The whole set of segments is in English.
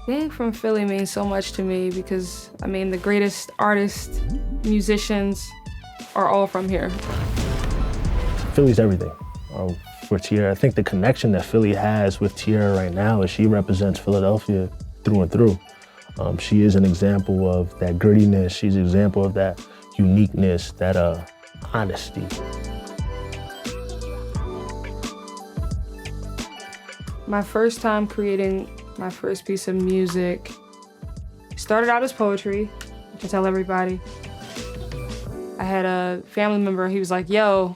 Being from Philly means so much to me because, I mean, the greatest artists, musicians are all from here. Philly's everything for Tierra. I think the connection that Philly has with Tierra right now is she represents Philadelphia through and through. She is an example of that grittiness. She's an example of that uniqueness, that honesty. My first time creating my first piece of music started out as poetry, to tell everybody. I had a family member, he was like, yo,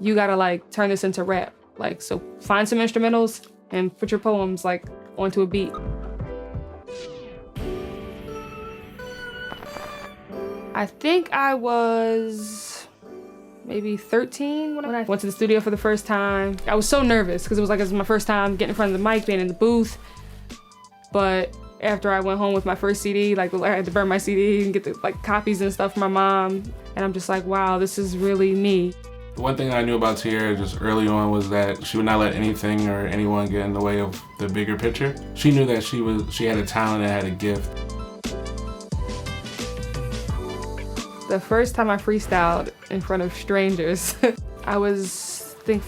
you gotta like turn this into rap. Like, so find some instrumentals and put your poems like onto a beat. I think I was maybe 13 when I went to the studio for the first time. I was so nervous because it was my first time getting in front of the mic, being in the booth. But after I went home with my first CD, like I had to burn my CD and get the like copies and stuff from my mom. And I'm just like, wow, this is really me. The one thing I knew about Tierra just early on was that she would not let anything or anyone get in the way of the bigger picture. She knew that she had a talent and had a gift. The first time I freestyled in front of strangers, I was, I think,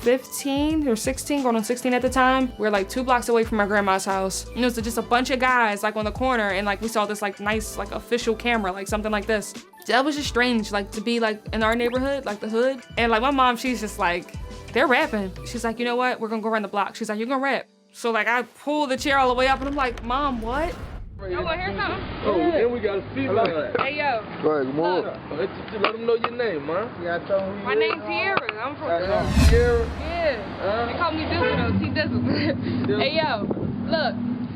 15 or 16, going on 16 at the time. We were like 2 blocks away from my grandma's house. And it was just a bunch of guys like on the corner, and like we saw this like nice like official camera, like something like this. That was just strange, like to be like in our neighborhood, like the hood. And like my mom, she's just like, they're rapping. She's like, you know what? We're gonna go around the block. She's like, you're gonna rap. So like I pull the chair all the way up and I'm like, Mom, what? Y'all wanna hear something? Oh, and we got a female. Hey, yo. Go ahead, come on. Let them know your name, man. Yeah, I told them My name's Tierra. I'm from Tierra? Yeah. They call me Dizzle though, T-Dizzle. Hey, yo, look.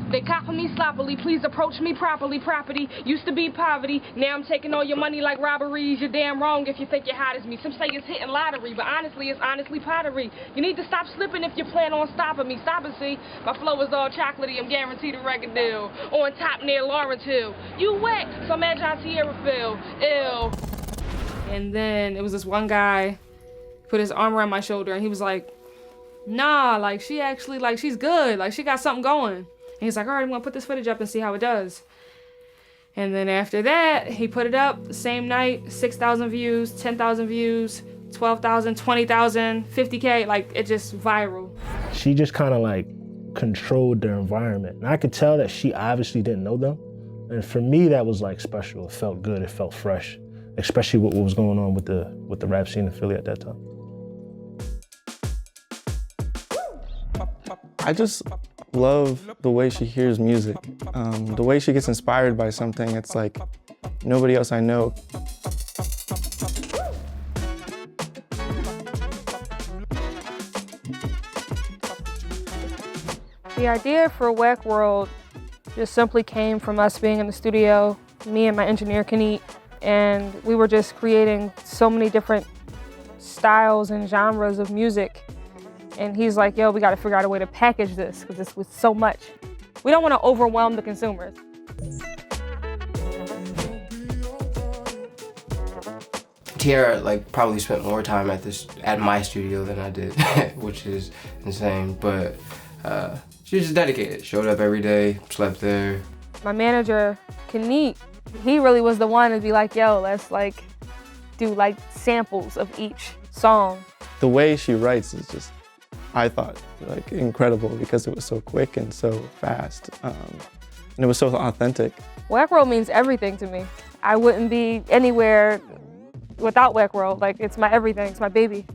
They copy me sloppily, please approach me properly. Property used to be poverty, now I'm taking all your money like robberies. You're damn wrong if you think you're hot as me. Some say it's hitting lottery, but honestly, it's honestly pottery. You need to stop slipping if you plan on stopping me. Stop and see, my flow is all chocolatey, I'm guaranteed a record deal. On top near Lawrence Hill. You wet, so imagine how Tierra feel, ill. And then it was this one guy, put his arm around my shoulder and he was like, nah, like she actually, like she's good, like she got something going. And he's like, all right, I'm gonna put this footage up and see how it does. And then after that, he put it up, same night, 6,000 views, 10,000 views, 12,000, 20,000, 50K, like it just viral. She just kind of like controlled their environment. And I could tell that she obviously didn't know them. And for me, that was like special. It felt good, it felt fresh, especially what was going on with the rap scene in Philly at that time. I just love the way she hears music. The way she gets inspired by something, it's like nobody else I know. The idea for Wack World just simply came from us being in the studio, me and my engineer, Kenny, and we were just creating so many different styles and genres of music. And he's like, yo, we gotta figure out a way to package this, because this was so much. We don't wanna overwhelm the consumers. Tierra probably spent more time at my studio than I did, which is insane. But she was just dedicated. Showed up every day, slept there. My manager, Kenny, he really was the one to be like, yo, let's do samples of each song. The way she writes is just, I thought, incredible because it was so quick and so fast. And it was so authentic. Wack World means everything to me. I wouldn't be anywhere without Wack World. It's my everything, it's my baby.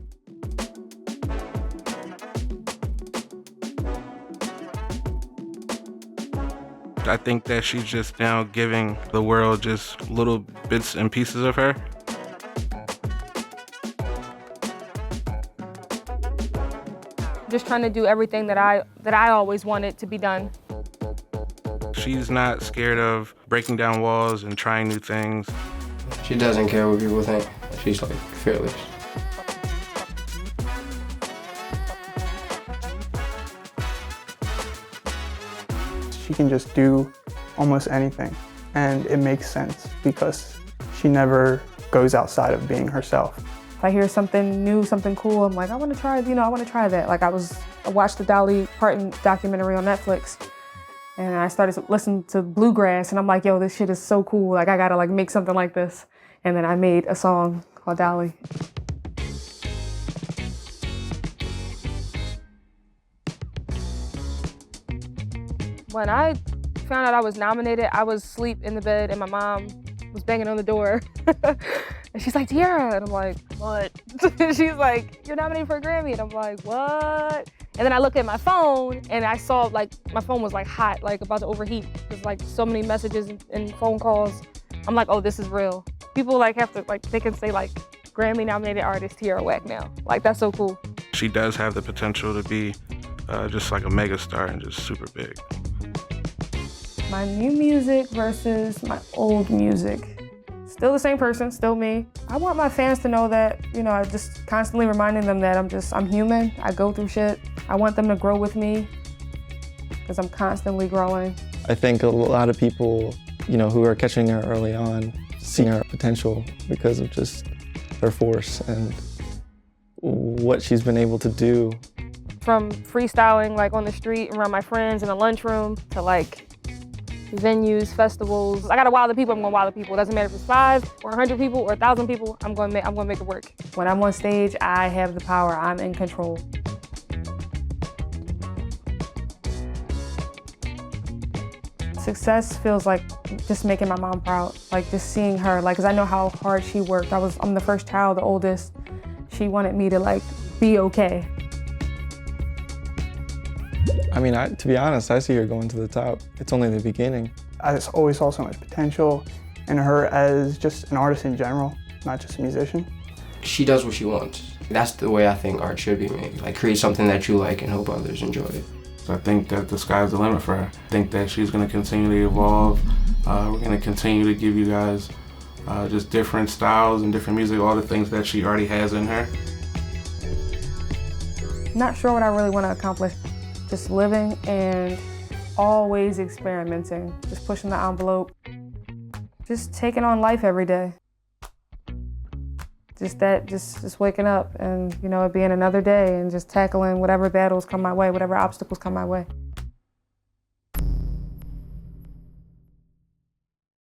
I think that she's just now giving the world just little bits and pieces of her. Just trying to do everything that I always wanted to be done. She's not scared of breaking down walls and trying new things. She doesn't care what people think. She's fearless. She can just do almost anything, and it makes sense because she never goes outside of being herself. If I hear something new, something cool, I'm like, I want to try that. I watched the Dolly Parton documentary on Netflix, And I started listening to bluegrass, and I'm like, yo, this shit is so cool. Like, I gotta like make something like this. And then I made a song called Dolly. When I found out I was nominated, I was asleep in the bed and my mom was banging on the door. And she's like, Tierra, and I'm like, what? She's like, you're nominated for a Grammy, and I'm like, what? And then I look at my phone and I saw like, my phone was like hot, like about to overheat. There's like so many messages and phone calls. I'm like, oh, this is real. People like have to, like, they can say like, Grammy nominated artist Tierra Whack now. Like, that's so cool. She does have the potential to be just like a mega star and just super big. My new music versus my old music. Still the same person, still me. I want my fans to know that, you know, I just constantly reminding them that I'm human, I go through shit. I want them to grow with me because I'm constantly growing. I think a lot of people, you know, who are catching her early on, see her potential because of just her force and what she's been able to do. From freestyling like on the street around my friends in the lunchroom to like venues, festivals. I gotta wow the people, I'm gonna wow the people. It doesn't matter if it's 5 or 100 people or 1,000 people, I'm gonna make it work. When I'm on stage, I have the power, I'm in control. Success feels like just making my mom proud, like just seeing her, like, cause I know how hard she worked. I'm the first child, the oldest. She wanted me to like be okay. I mean, to be honest, I see her going to the top. It's only the beginning. I just always saw so much potential in her as just an artist in general, not just a musician. She does what she wants. That's the way I think art should be made. Like, create something that you like and hope others enjoy it. So I think that the sky's the limit for her. I think that she's gonna continue to evolve. We're gonna continue to give you guys just different styles and different music, all the things that she already has in her. Not sure what I really want to accomplish. Just living and always experimenting, just pushing the envelope, just taking on life every day. Just waking up and, you know, it being another day and just tackling whatever battles come my way, whatever obstacles come my way.